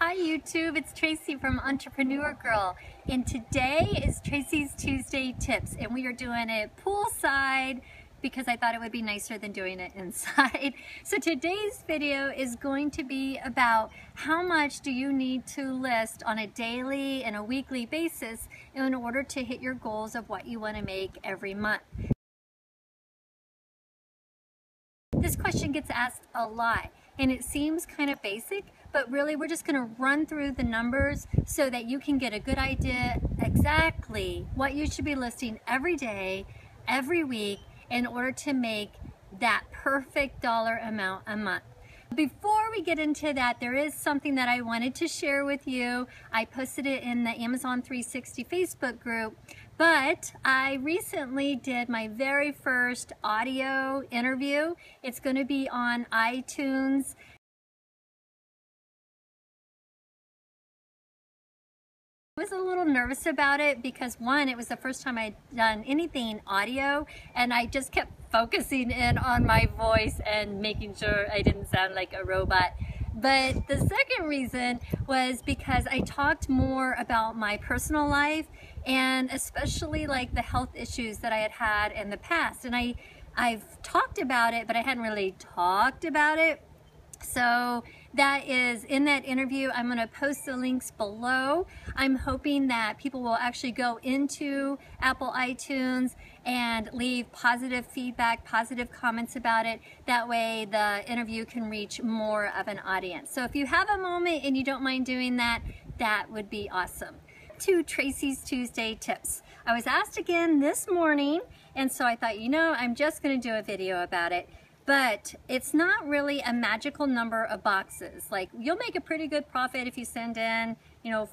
Hi YouTube, it's Tracy from Entrepreneur Girl, and today is Tracy's Tuesday Tips, and we are doing it poolside because I thought it would be nicer than doing it inside. So today's video is going to be about how much do you need to list on a daily and a weekly basis in order to hit your goals of what you want to make every month. This question gets asked a lot, and it seems kind of basic, but really we're just going to run through the numbers so that you can get a good idea exactly what you should be listing every day, every week, in order to make that perfect dollar amount a month. Before we get into that, there is something that I wanted to share with you. I posted it in the Amazon 360 Facebook group, but I recently did my very first audio interview. It's going to be on iTunes. I was a little nervous about it because one, it was the first time I'd done anything audio, and I just kept focusing in on my voice and making sure I didn't sound like a robot. But the second reason was because I talked more about my personal life, and especially like the health issues that I had had in the past. And I've talked about it, but I hadn't really talked about it. So that is in that interview. I'm going to post the links below. I'm hoping that people will actually go into Apple iTunes and leave positive feedback, positive comments about it. That way the interview can reach more of an audience. So if you have a moment and you don't mind doing that, that would be awesome. To Tracy's Tuesday Tips. I was asked again this morning, and so I thought, you know, I'm just going to do a video about it. But it's not really a magical number of boxes. Like, you'll make a pretty good profit if you send in,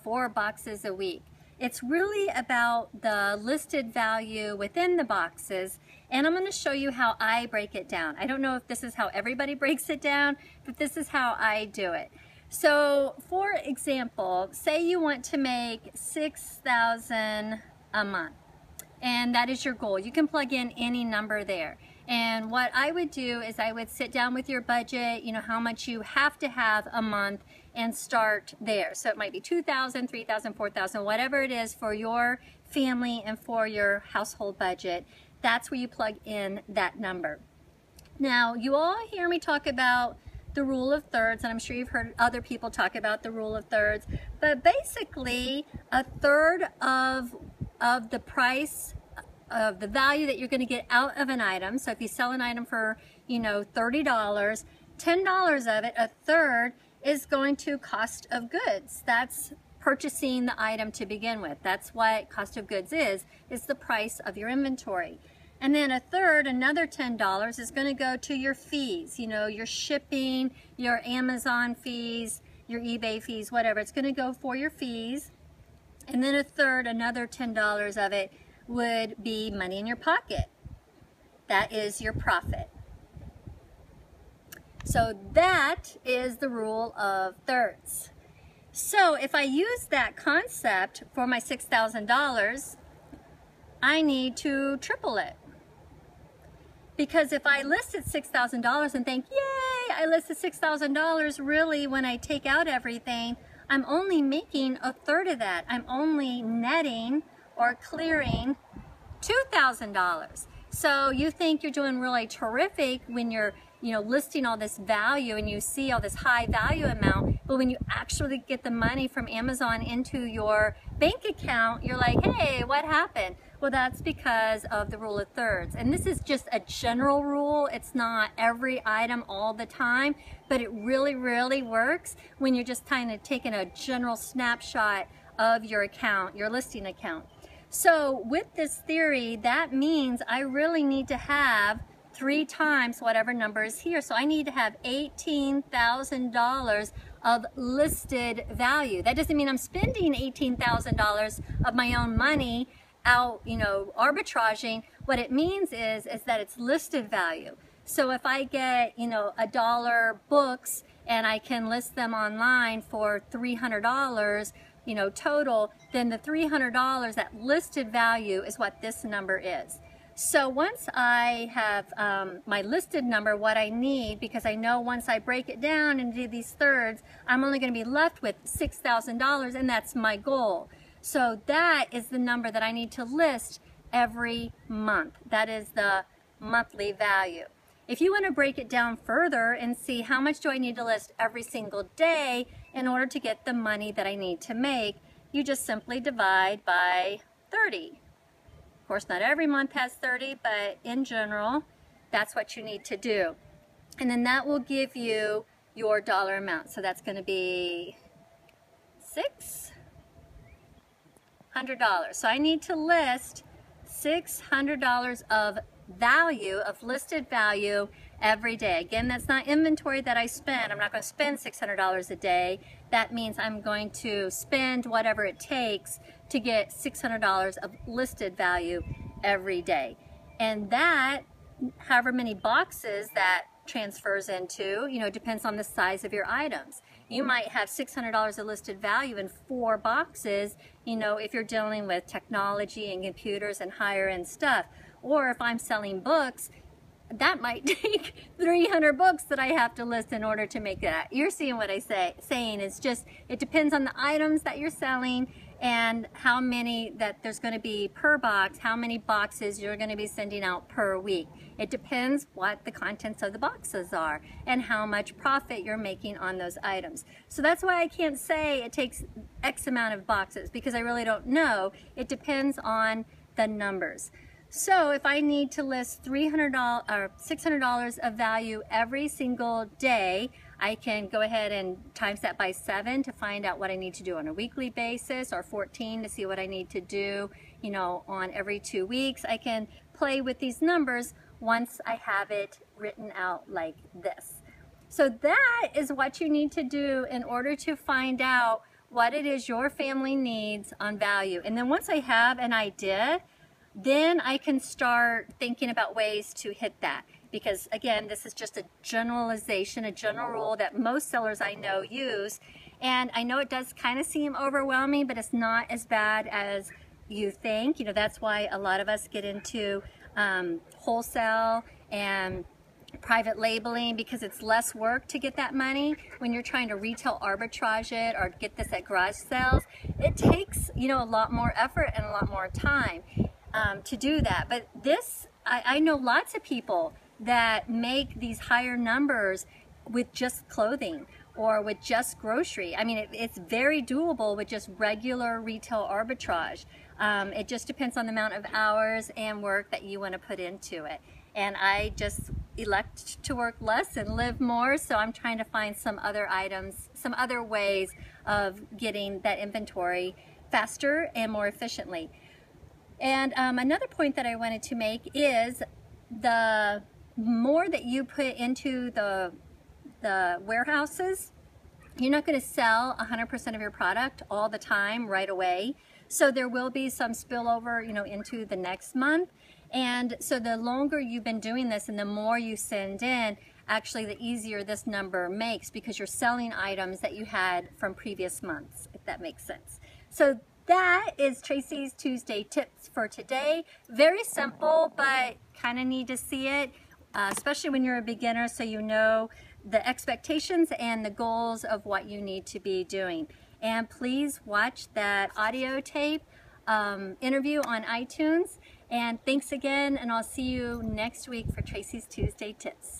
4 boxes a week. It's really about the listed value within the boxes, and I'm going to show you how I break it down. I don't know if this is how everybody breaks it down, but this is how I do it. So, for example, say you want to make $6,000 a month, and that is your goal. You can plug in any number there. And what I would do is I would sit down with your budget, how much you have to have a month, and start there. So it might be $2,000, $3,000, $4,000, whatever it is for your family and for your household budget. That's where you plug in that number. Now, you all hear me talk about the rule of thirds, and I'm sure you've heard other people talk about the rule of thirds, but basically a third of the price of the value that you're going to get out of an item. So if you sell an item for, $30, $10 of it, a third, is going to cost of goods. That's purchasing the item to begin with. That's what cost of goods is the price of your inventory. And then a third, another $10, is going to go to your fees, your shipping, your Amazon fees, your eBay fees, whatever. It's going to go for your fees. And then a third, another $10 of it, would be money in your pocket. That is your profit. So that is the rule of thirds. So if I use that concept for my $6,000, I need to triple it. Because if I listed $6,000 and think, yay, I listed $6,000, really when I take out everything, I'm only making a third of that. I'm only netting or clearing $2,000. So you think you're doing really terrific when you're, listing all this value and you see all this high value amount, but when you actually get the money from Amazon into your bank account, you're like, hey, what happened? Well, that's because of the rule of thirds. And this is just a general rule. It's not every item all the time, but it really, really works when you're just kind of taking a general snapshot of your account, your listing account. So with this theory, that means I really need to have 3 times whatever number is here. So I need to have $18,000 of listed value. That doesn't mean I'm spending $18,000 of my own money out, arbitraging. What it means is that it's listed value. So if I get, $1 books and I can list them online for $300, total, then the $300, that listed value, is what this number is. So once I have my listed number, what I need, because I know once I break it down and do these thirds, I'm only going to be left with $6,000, and that's my goal. So that is the number that I need to list every month. That is the monthly value. If you want to break it down further and see how much do I need to list every single day in order to get the money that I need to make, you just simply divide by 30. Of course, not every month has 30, but in general, that's what you need to do. And then that will give you your dollar amount. So that's going to be $600. So I need to list $600 of value, of listed value every day. Again, that's not inventory that I spend. I'm not going to spend $600 a day. That means I'm going to spend whatever it takes to get $600 of listed value every day. And that, however many boxes that transfers into, depends on the size of your items. You might have $600 of listed value in 4 boxes, if you're dealing with technology and computers and higher end stuff. Or if I'm selling books, that might take 300 books that I have to list in order to make that. You're seeing what I saying is just, it depends on the items that you're selling and how many that there's going to be per box, how many boxes you're going to be sending out per week. It depends what the contents of the boxes are and how much profit you're making on those items. So that's why I can't say it takes X amount of boxes, because I really don't know. It depends on the numbers. So if I need to list $300 or $600 of value every single day, I can go ahead and times that by 7 to find out what I need to do on a weekly basis, or 14 to see what I need to do, on every 2 weeks. I can play with these numbers once I have it written out like this. So that is what you need to do in order to find out what it is your family needs on value. And then once I have an idea, then I can start thinking about ways to hit that. Because again, this is just a generalization, a general rule that most sellers I know use. And I know it does kind of seem overwhelming, but it's not as bad as you think. That's why a lot of us get into wholesale and private labeling, because it's less work to get that money. When you're trying to retail arbitrage it or get this at garage sales, it takes, a lot more effort and a lot more time to do that. But this, I know lots of people that make these higher numbers with just clothing or with just grocery. I mean, it's very doable with just regular retail arbitrage. It just depends on the amount of hours and work that you want to put into it. And I just elect to work less and live more, so I'm trying to find some other items, some other ways of getting that inventory faster and more efficiently. And another point that I wanted to make is the more that you put into the warehouses, you're not going to sell 100% of your product all the time right away. So there will be some spillover, into the next month. And so the longer you've been doing this and the more you send in, actually the easier this number makes, because you're selling items that you had from previous months, if that makes sense. So that is Tracy's Tuesday tips for today. Very simple, but kind of need to see it, especially when you're a beginner, so you know the expectations and the goals of what you need to be doing. And please watch that audio tape interview on iTunes. And thanks again, and I'll see you next week for Tracy's Tuesday tips.